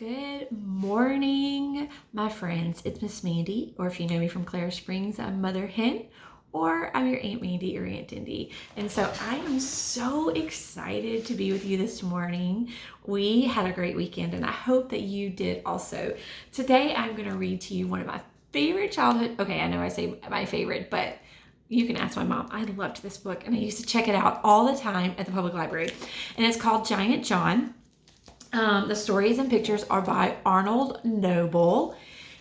Good morning, my friends. It's Miss Mandy, or if you know me from Clare Springs, I'm Mother Hen, or I'm your Aunt Mandy or Aunt Dindy. And so I am so excited to be with you this morning. We had a great weekend, and I hope that you did also. Today, I'm going to read to you one of my favorite childhood. Okay, I know I say my favorite, but you can ask my mom. I loved this book, and I used to check it out all the time at the public library. And it's called Giant John. The stories and pictures are by Arnold Lobel.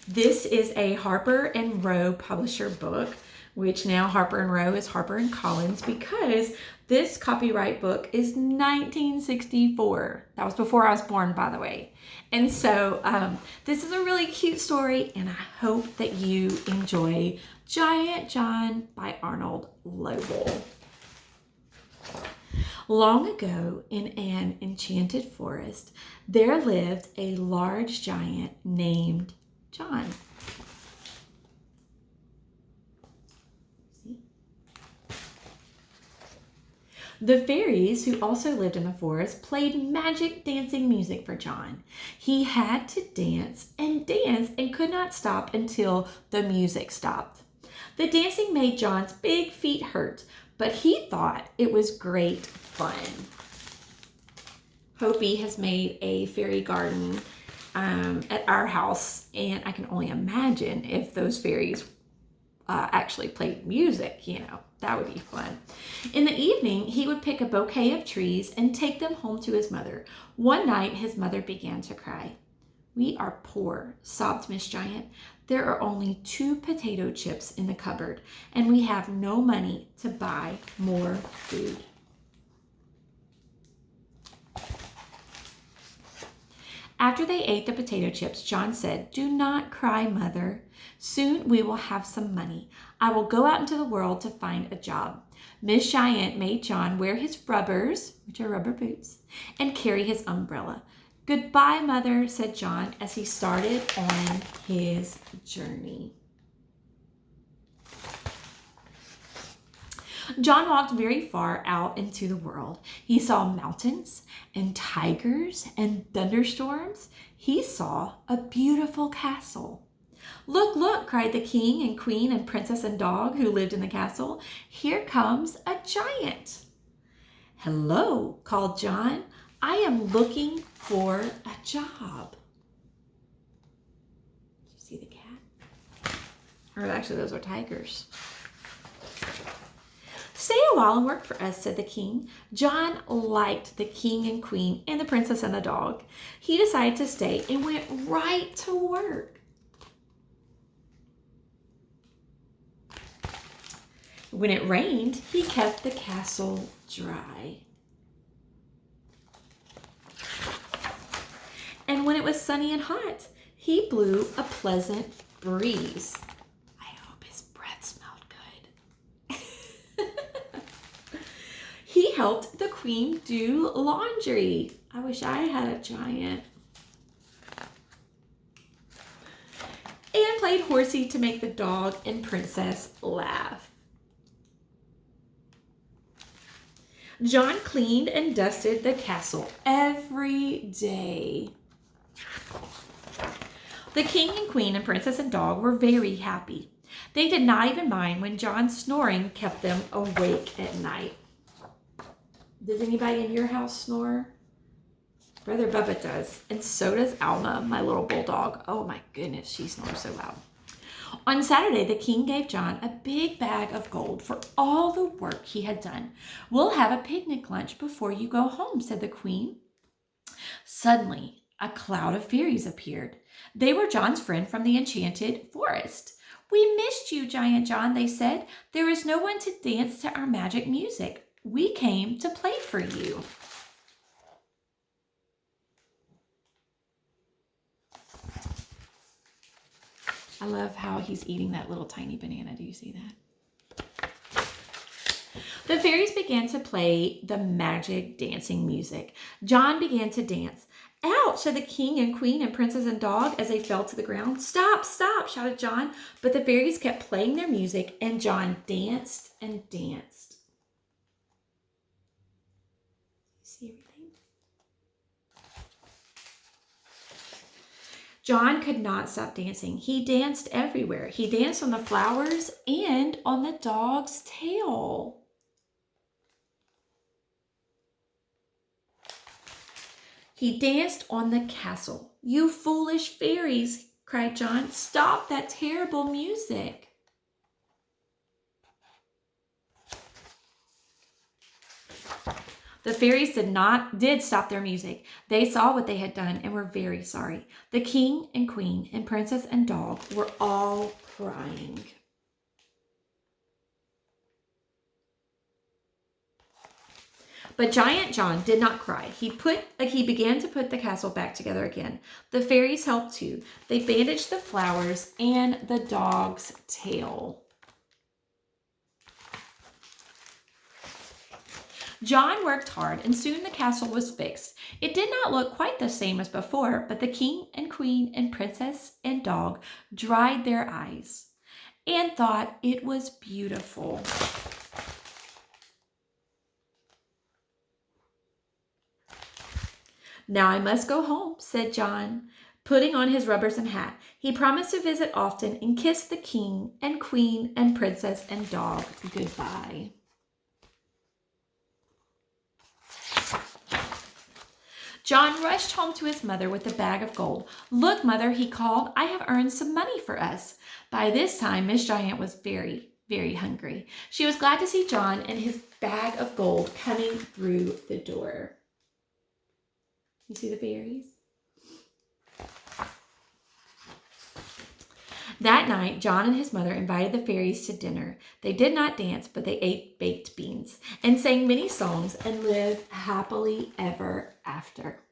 This is a Harper and Row publisher book, which now Harper and Row is Harper and Collins, because this copyright book is 1964. That was before I was born, by the way. And so this is a really cute story, and I hope that you enjoy Giant John by Arnold Lobel. Long ago, in an enchanted forest, there lived a large giant named John. The fairies, who also lived in the forest, played magic dancing music for John. He had to dance and could not stop until the music stopped. The dancing made John's big feet hurt, but he thought it was great fun. Hopi has made a fairy garden at our house, and I can only imagine if those fairies actually played music, that would be fun. In the evening, he would pick a bouquet of trees and take them home to his mother. One night, his mother began to cry. "We are poor," sobbed Miss Giant. "There are only 2 potato chips in the cupboard, and we have no money to buy more food." After they ate the potato chips, John said, "Do not cry, Mother. Soon we will have some money. I will go out into the world to find a job." Miss Giant made John wear his rubbers, which are rubber boots, and carry his umbrella. "Goodbye, Mother," said John as he started on his journey. John walked very far out into the world. He saw mountains and tigers and thunderstorms. He saw a beautiful castle. "Look, look," cried the king and queen and princess and dog who lived in the castle. "Here comes a giant." "Hello," called John. "I am looking for a job." Did you see the cat? Or actually, those are tigers. "Stay a while and work for us," said the king. John liked the king and queen and the princess and the dog. He decided to stay and went right to work. When it rained, he kept the castle dry. And when it was sunny and hot, he blew a pleasant breeze. I hope his breath smelled good. He helped the queen do laundry. I wish I had a giant. And played horsey to make the dog and princess laugh. John cleaned and dusted the castle every day. The king and queen and princess and dog were very happy. They did not even mind when John's snoring kept them awake at night. Does anybody in your house snore? Brother Bubba does, and so does Alma, my little bulldog. Oh my goodness, she snores so loud. On Saturday, the king gave John a big bag of gold for all the work he had done. "We'll have a picnic lunch before you go home," said the queen. Suddenly, a cloud of fairies appeared. They were John's friend from the enchanted forest. "We missed you, Giant John," they said. "There is no one to dance to our magic music. We came to play for you." I love how he's eating that little tiny banana. Do you see that? The fairies began to play the magic dancing music. John began to dance. "Ouch," said the king and queen and princess and dog as they fell to the ground. "Stop, stop," shouted John. But the fairies kept playing their music, and John danced and danced. You see everything? John could not stop dancing. He danced everywhere. He danced on the flowers and on the dog's tail. He danced on the castle. "You foolish fairies," cried John. "Stop that terrible music." The fairies did stop their music. They saw what they had done and were very sorry. The king and queen and princess and dog were all crying. But Giant John did not cry. He began to put the castle back together again. The fairies helped too. They bandaged the flowers and the dog's tail. John worked hard, and soon the castle was fixed. It did not look quite the same as before, but the king and queen and princess and dog dried their eyes and thought it was beautiful. "Now I must go home," said John, putting on his rubbers and hat. He promised to visit often and kiss the king and queen and princess and dog goodbye. John rushed home to his mother with a bag of gold. "Look, Mother," he called, "I have earned some money for us." By this time, Miss Giant was very, very hungry. She was glad to see John and his bag of gold coming through the door. You see the fairies? That night, John and his mother invited the fairies to dinner. They did not dance, but they ate baked beans and sang many songs and lived happily ever after.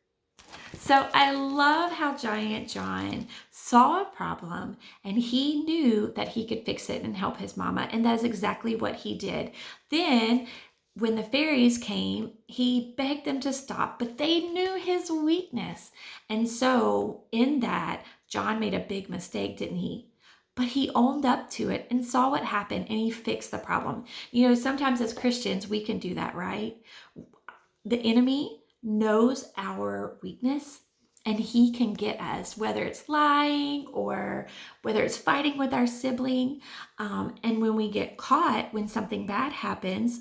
So I love how Giant John saw a problem and he knew that he could fix it and help his mama. And that is exactly what he did. Then when the fairies came, he begged them to stop, but they knew his weakness. And so in that, John made a big mistake, didn't he? But he owned up to it and saw what happened and he fixed the problem. You know, sometimes as Christians, we can do that, right? The enemy knows our weakness and he can get us, whether it's lying or whether it's fighting with our sibling. And when we get caught, when something bad happens,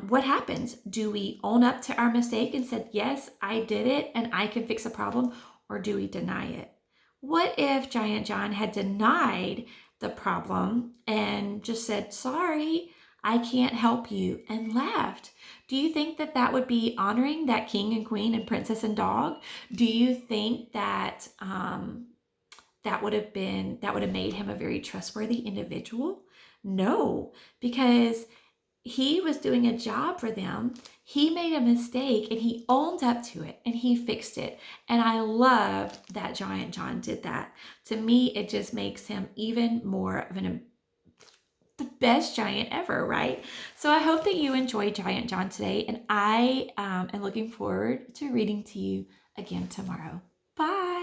what happens? Do we own up to our mistake and said, yes, I did it and I can fix a problem? Or do we deny it? What if Giant John had denied the problem and just said, sorry, I can't help you, and left? Do you think that that would be honoring that king and queen and princess and dog? Do you think that that would have made him a very trustworthy individual? No, because he was doing a job for them. He made a mistake and he owned up to it and he fixed it. And I love that Giant John did that. To me, it just makes him even more of the best giant ever, right? So I hope that you enjoyed Giant John today, and I am looking forward to reading to you again tomorrow. Bye.